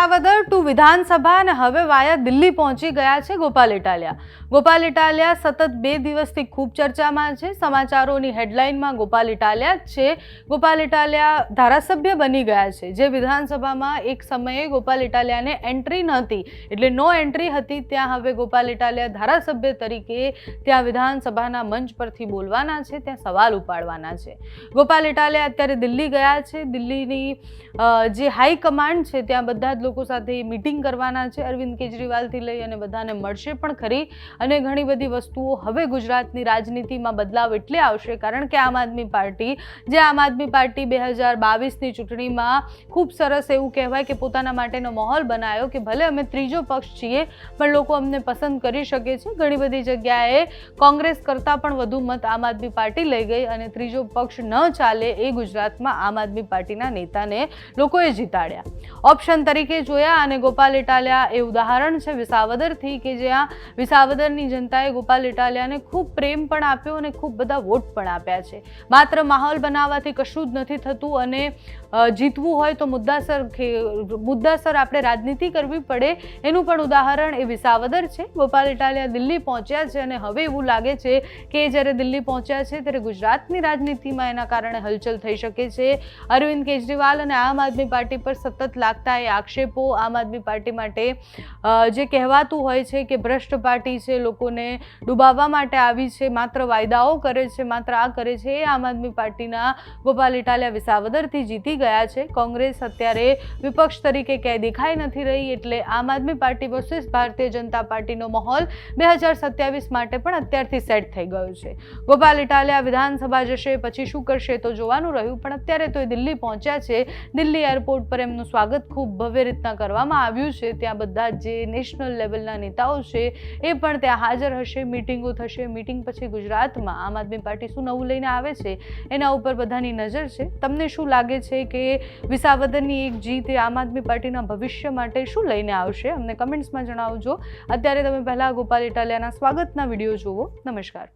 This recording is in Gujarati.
વિસાવદર ટુ વિધાનસભા અને હવે વાયા દિલ્હી પહોંચી ગયા છે ગોપાલ ઇટાલિયા સતત 2 દિવસથી ખૂબ ચર્ચામાં છે। સમાચારોની હેડલાઇનમાં ગોપાલ ઇટાલિયા જ છે। ગોપાલ ઇટાલિયા ધારાસભ્ય બની ગયા છે। જે વિધાનસભામાં એક સમયે ગોપાલ ઇટાલિયાને એન્ટ્રી નહોતી, એટલે નો એન્ટ્રી હતી, ત્યાં હવે ગોપાલ ઇટાલિયા ધારાસભ્ય તરીકે ત્યાં વિધાનસભાના મંચ પરથી બોલવાના છે, ત્યાં સવાલ ઉપાડવાના છે। ગોપાલ ઇટાલિયા અત્યારે દિલ્હી ગયા છે। દિલ્હીની જે હાઈકમાન્ડ છે ત્યાં બધા જ લોકો સાથે મીટિંગ કરવાના છે। અરવિંદ કેજરીવાલથી લઈ અને બધાને મળશે પણ ખરી, અને ઘણી બધી વસ્તુઓ હવે ગુજરાતની રાજનીતિમાં બદલાવ એટલે આવશે કારણ કે આમ આદમી પાર્ટી 2022ની ચૂંટણીમાં ખૂબ સરસ એવું કહેવાય કે પોતાના માટેનો માહોલ બનાવ્યો કે ભલે અમે ત્રીજો પક્ષ છીએ પણ લોકો અમને પસંદ કરી શકે છે। ઘણી બધી જગ્યાએ કોંગ્રેસ કરતાં પણ વધુ મત આમ આદમી પાર્ટી લઈ ગઈ અને ત્રીજો પક્ષ ન ચાલે એ ગુજરાતમાં આમ આદમી પાર્ટીના નેતાને લોકોએ જીતાડ્યા। ઓપ્શન તરીકે જોયા અને ગોપાલ ઇટાલિયા એ ઉદાહરણ છે વિસાવદરથી કે જ્યાં વિસાવદરની જનતાએ ગોપાલ ઇટાલિયાને ખૂબ પ્રેમ પણ આપ્યો અને ખૂબ બધા વોટ પણ આપ્યા છે। માત્ર માહોલ બનાવવાથી કશું જ નથી થતું અને જીતવું હોય તો મુદ્દાસર આપણે રાજનીતિ કરવી પડે, એનું પણ ઉદાહરણ એ વિસાવદર છે। ગોપાલ ઇટાલિયા દિલ્હી પહોંચ્યા છે અને હવે એવું લાગે છે કે જ્યારે દિલ્હી પહોંચ્યા છે ત્યારે ગુજરાતની રાજનીતિમાં એના કારણે હલચલ થઈ શકે છે। અરવિંદ કેજરીવાલ અને આમ આદમી પાર્ટી પર સતત લાગતા એ આક્ષેપો, આમ આદમી પાર્ટી માટે જે કહેવાતું હોય છે કે ભ્રષ્ટ પાર્ટી છે, લોકોને ડૂબાવવા માટે આવી છે, માત્ર વાયદાઓ કરે છે, માત્ર આ કરે છે, એ આમ આદમી પાર્ટીના ગોપાલ ઇટાલિયા વિસાવદરથી જીતી ગયા છે। કોંગ્રેસ અત્યારે વિપક્ષ તરીકે ક્યાંય દેખાઈ નથી રહી, એટલે આમ આદમી પાર્ટી વર્સિસ ભારતીય જનતા પાર્ટીનો માહોલ 2027 માટે પણ અત્યારથી સેટ થઈ ગયો છે। ગોપાલ ઇટાલિયા વિધાનસભા જશે પછી શું કરશે તો જોવાનું રહ્યું, પણ અત્યારે તો એ દિલ્હી પહોંચ્યા છે। દિલ્હી એરપોર્ટ પર એમનું સ્વાગત ખૂબ ભવ્ય રીતના કરવામાં આવ્યું છે। ત્યાં બધા જે નેશનલ લેવલના નેતાઓ છે એ પણ ત્યાં હાજર હશે, મિટિંગો થશે। મિટિંગ પછી ગુજરાતમાં આમ આદમી પાર્ટી શું નવું લઈને આવે છે એના ઉપર બધાની નજર છે। તમને શું લાગે છે કે વિસાવદરની એક જીત એ આમ આદમી પાર્ટીના ભવિષ્ય માટે શું લઈને આવશે? અમને કમેન્ટ્સમાં જણાવજો। અત્યારે તમે પહેલાં ગોપાલ ઇટાલિયાના સ્વાગતના વિડીયો જુઓ। નમસ્કાર।